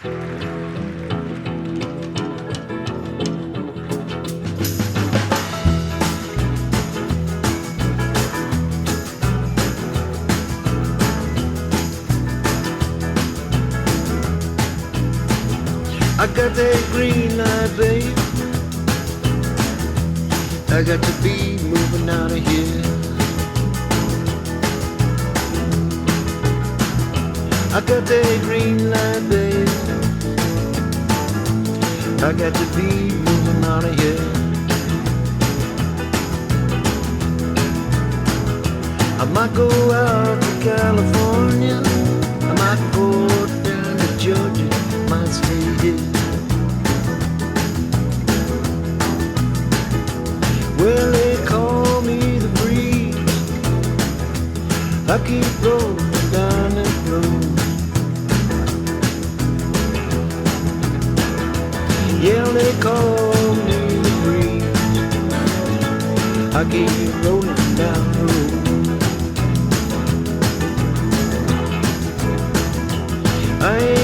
I got that green light, babe. I got to be moving out of here. I got that green light, babe. I got to be moving out of here. I might go out to California. I might go down to Georgia. Might stay here. Well, they call me the breeze. I keep rolling down the road. Yeah, they call me the breeze. I keep rolling down the road. I